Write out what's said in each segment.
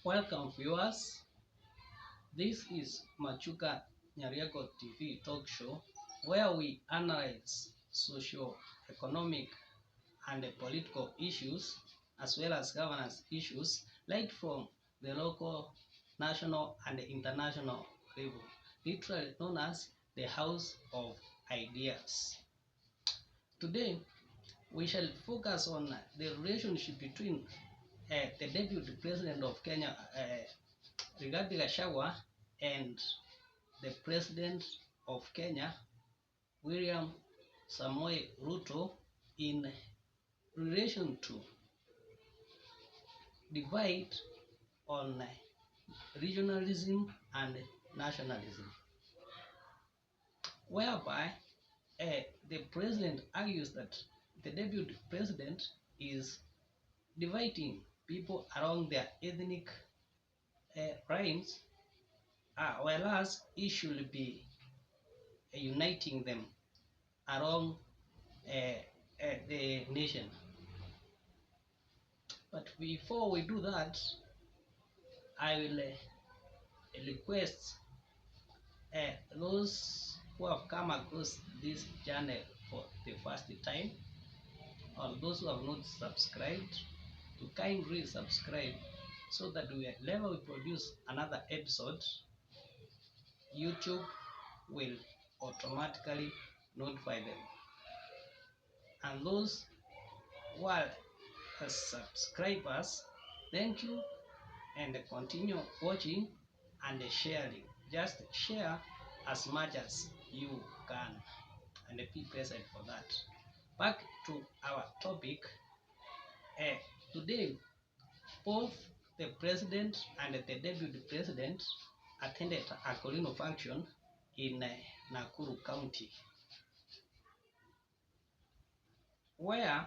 Welcome viewers, this is Machuka Nyarieko TV talk show where we analyze socio-economic and political issues as well as governance issues right from the local, national and international level, literally known as the House of Ideas. Today, we shall focus on the relationship between the Deputy President of Kenya, Gachagua, and the President of Kenya, William Samoei Ruto, in relation to divide on regionalism and nationalism, whereby the president argues that the deputy president is dividing people along their ethnic lines, whereas he should be uniting them along the nation. But before we do that, I will request those who have come across this channel for the first time, or those who have not subscribed, to kindly subscribe so that whenever we produce another episode, YouTube will automatically notify them. And those who are subscribers, thank you, and continue watching and sharing. Just share as much as you can and be present for that. Back to our topic. Today, both the president and the deputy president attended a Colino function in Nakuru County, where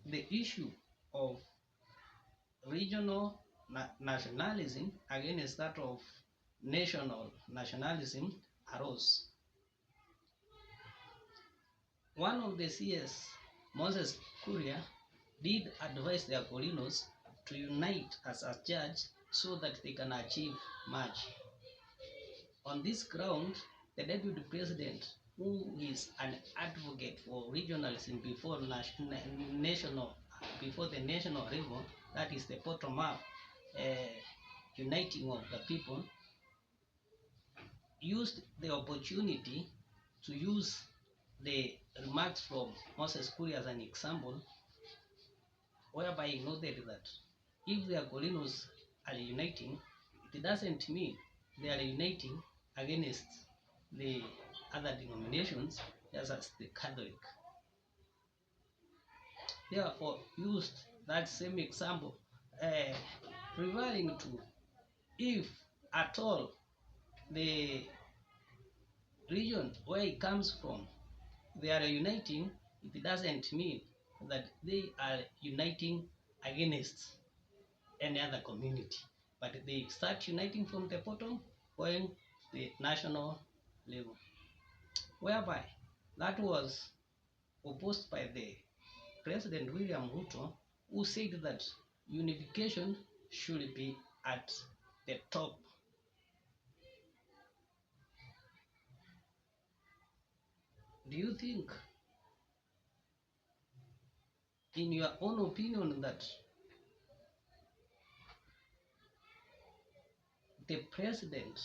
the issue of regional nationalism against that of national nationalism arose. One of the CS, Moses Kuria, did advise the Colinos to unite as a church so that they can achieve much. On this ground, the deputy president, who is an advocate for regionalism before the national level, that is the bottom-up uniting of the people, used the opportunity to use the remarks from Moses Kuria as an example, whereby he noted that if the Colinos are uniting, it doesn't mean they are uniting against the other denominations, just as the Catholic. Therefore, used that same example, referring to if at all the region where it comes from they are uniting, it doesn't mean that they are uniting against any other community, but they start uniting from the bottom going the national level, whereby that was opposed by the President William Ruto, who said that unification should be at the top. Do you think, in your own opinion, that the president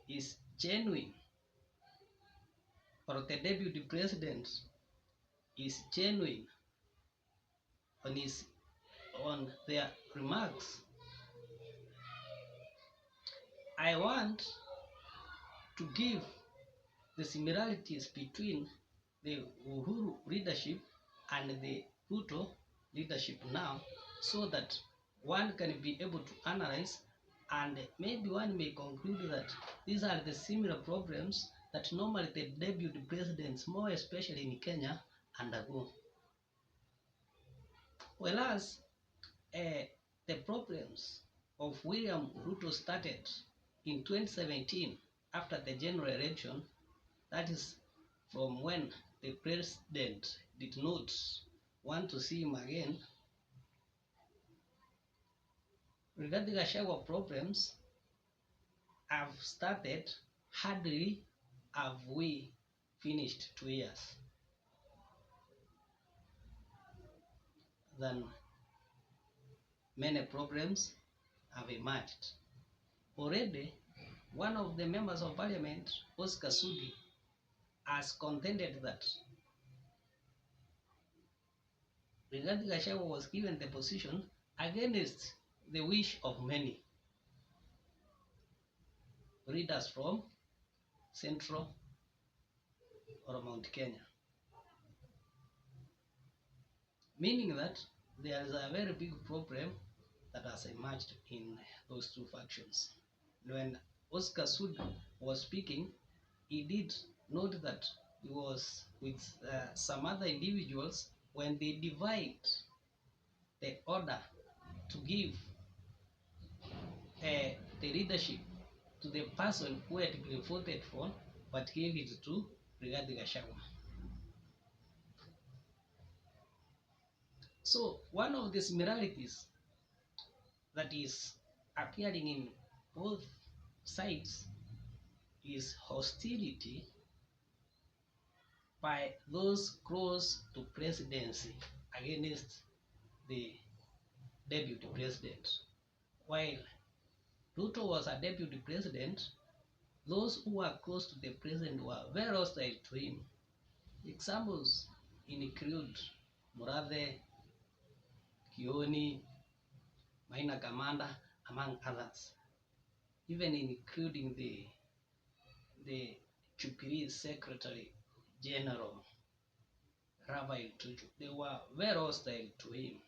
is genuine, or the deputy president is genuine on their remarks? I want to give the similarities between the Uhuru leadership and the Ruto leadership now, so that one can be able to analyze, and maybe one may conclude that these are the similar problems that normally the deputy presidents, more especially in Kenya, undergo. Whereas the problems of William Ruto started in 2017 after the general election, that is from when the president did not want to see him again, regarding Gachagua problems have started hardly have we finished 2 years. Then many problems have emerged. Already, one of the members of parliament, Oscar Sudi, has contended that Rigathi Gachagua was given the position against the wish of many readers from Central or Mount Kenya. Meaning that there is a very big problem that has emerged in those two factions. When Oscar Sudi was speaking, he did note that he was with some other individuals when they divide the order to give the leadership to the person who had been voted for, but gave it to Rigathi Gachagua. So one of the similarities that is appearing in both sides is hostility by those close to presidency against the deputy president. While Ruto was a deputy president, those who were close to the president were very hostile to him. Examples include Murathe, Kioni, Maina Kamanda, among others, even including the Jubilee Secretary General, Rafael Tuju. They were very hostile to him.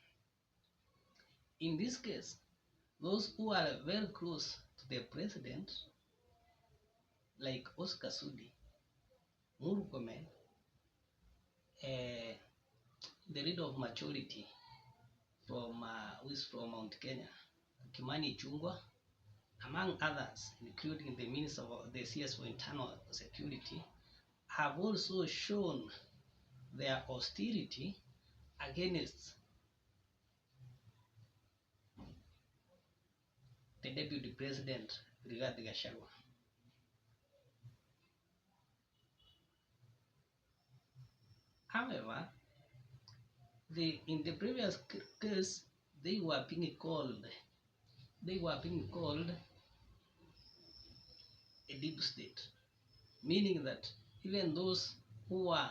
In this case, those who are very close to the president, like Oscar Sudi, Murkomen, the leader of majority from who is from Mount Kenya, Kimani Chungwa, among others, including the Minister of the CS for Internal Security, have also shown their hostility against the Deputy President, Rigathi Gachagua. However, in the previous case, they were being called a deep state, meaning that even those who were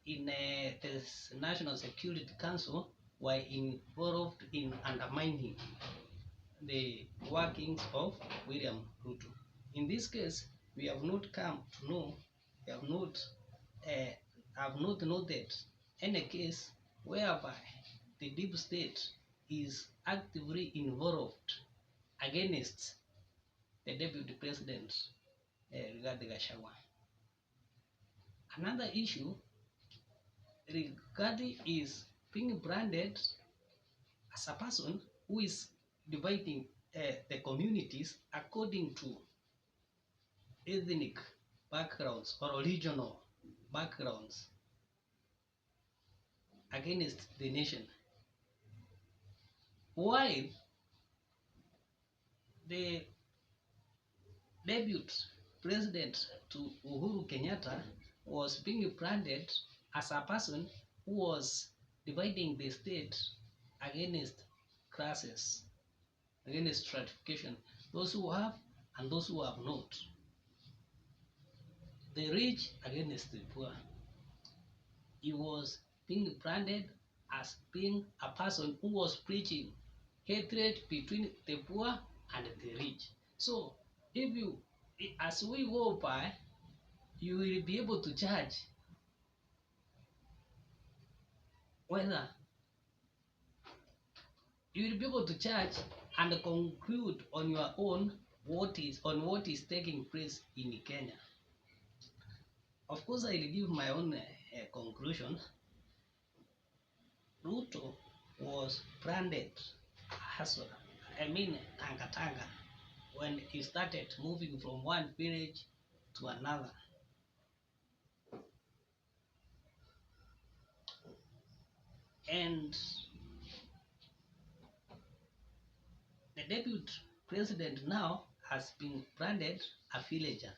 in the National Security Council were involved in undermining the workings of William Ruto. In this case, we have not come to know, we have not noted any case whereby the deep state is actively involved against the deputy president, Rigathi Gachagua. Another issue, Rigathi is being branded as a person who is dividing the communities according to ethnic backgrounds or regional backgrounds against the nation. While the deputy president to Uhuru Kenyatta was being branded as a person who was dividing the state against classes, against stratification, those who have and those who have not, the rich against the poor. He was being branded as being a person who was preaching hatred between the poor and the rich. So if you, as we go by, you will be able to judge whether you will be able to judge and conclude on your own what is taking place in Kenya. Of course, I will give my own conclusion. Ruto was branded as, Tanga when he started moving from one village to another. And the deputy president now has been branded a villager.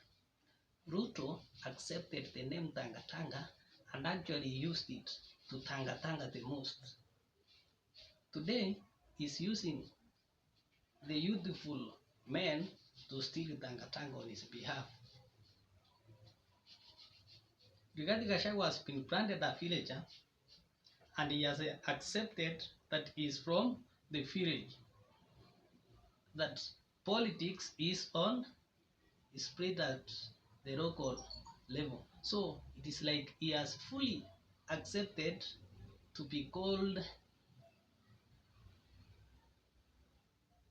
Ruto accepted the name Tanga Tanga and actually used it to Tanga Tanga the most. Today, he's using the youthful men to steal Tanga Tanga on his behalf. Gachagua has been branded a villager and he has accepted that he is from the village. That politics is spread at the local level. So it is like he has fully accepted to be called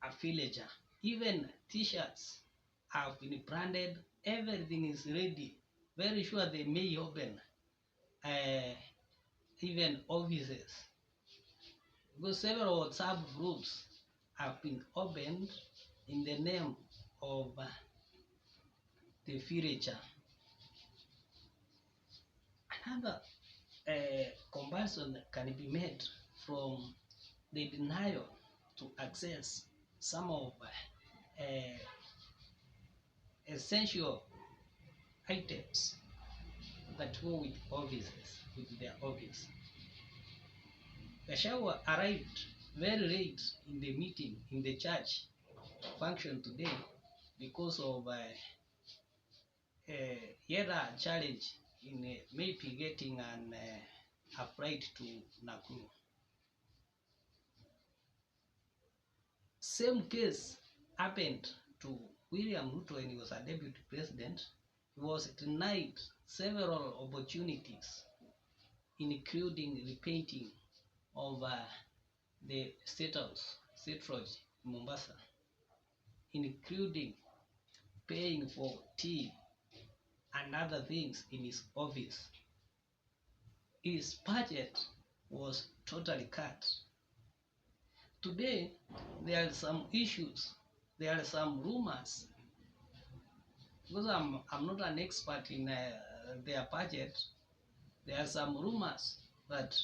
a villager. Even t-shirts have been branded, everything is ready. Very sure they may open even offices. Because several WhatsApp groups have been opened in the name of the villager. Another comparison can be made from the denial to access some of essential items that go with offices, with their office. Gachagua arrived very late in the meeting in the church function today because of yet a challenge in maybe getting a flight to Nakuru. Same case happened to William Ruto when he was a deputy president. He was denied several opportunities, including repainting of the state house, State Road in Mombasa, including paying for tea and other things in his office. His budget was totally cut. Today, there are some issues, there are some rumors, because I'm not an expert in their budget. There are some rumors that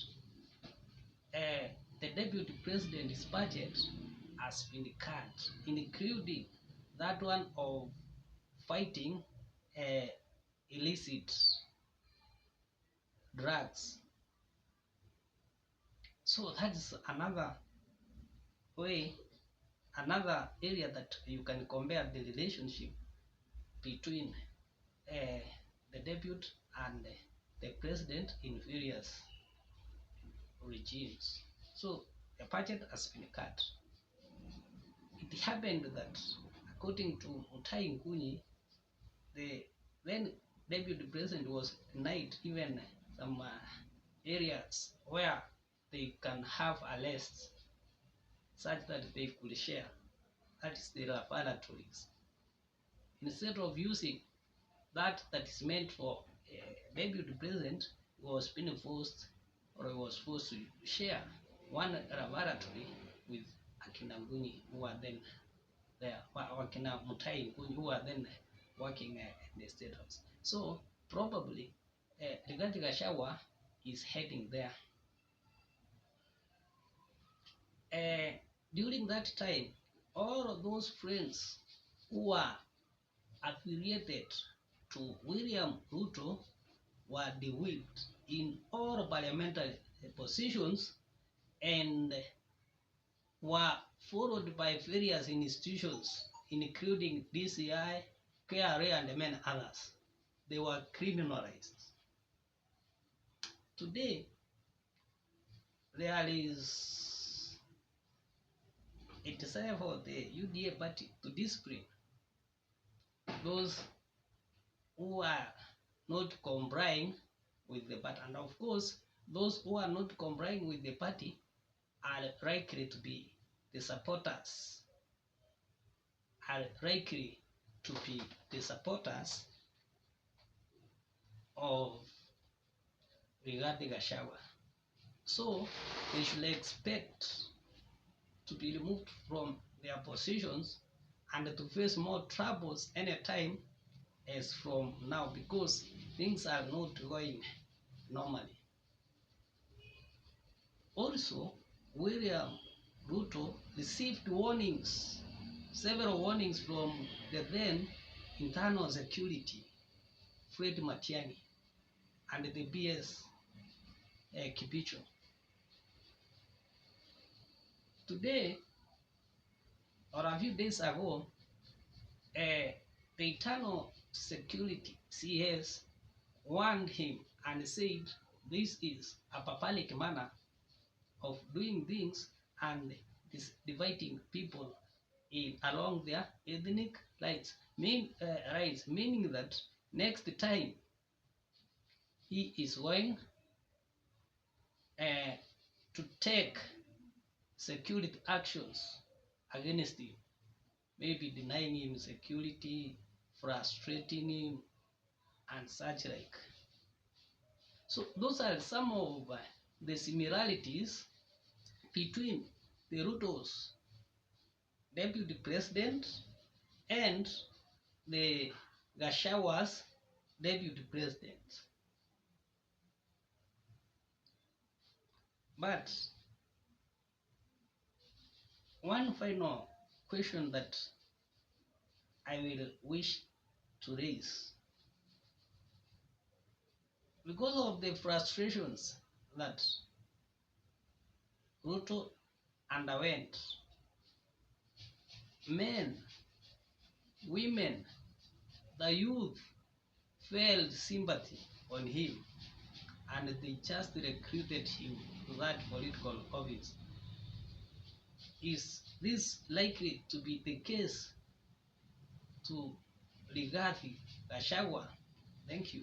the deputy president's budget has been cut, including that one of fighting illicit drugs. So that's another way, another area that you can compare the relationship between the deputy and the president in various regimes. So the budget has been cut. It happened that, according to Mutahi Ngunyi, the then deputy president was denied even some areas where they can have a list such that they could share. That is the laboratories. Instead of using that is meant for deputy president, was being forced, or was forced to share one laboratory with Akina Ngunyi, who are then there, Akina Mutahi Ngunyi, who are then working in the state house. So probably Gachagua is heading there. During that time, all of those friends who are affiliated to William Ruto were dewigged in all parliamentary positions and were followed by various institutions, including DCI, KRA, and many others. They were criminalized. Today, there is a desire for the UDA party to discipline those who are not complying with the party. And of course, those who are not complying with the party are likely to be the supporters, of Rigathi Gachagua. So they should expect to be removed from their positions and to face more troubles anytime as from now, because things are not going normally. Also, William Ruto received warnings several warnings from the then internal security, Fred Matiang'i, and the BS Kibicho. Today, or a few days ago, the internal security CS warned him and said this is a barbaric manner of doing things and dividing people along their ethnic rights, meaning that next time he is going to take security actions against him, maybe denying him security, frustrating him, and such like. So those are some of the similarities between the Ruto's deputy president and the Gachagua's deputy president. But one final question that I will wish to raise, because of the frustrations that Ruto underwent, men, women, the youth felt sympathy on him, and they just recruited him to that political office. Is this likely to be the case to Rigathi Gachagua? Thank you.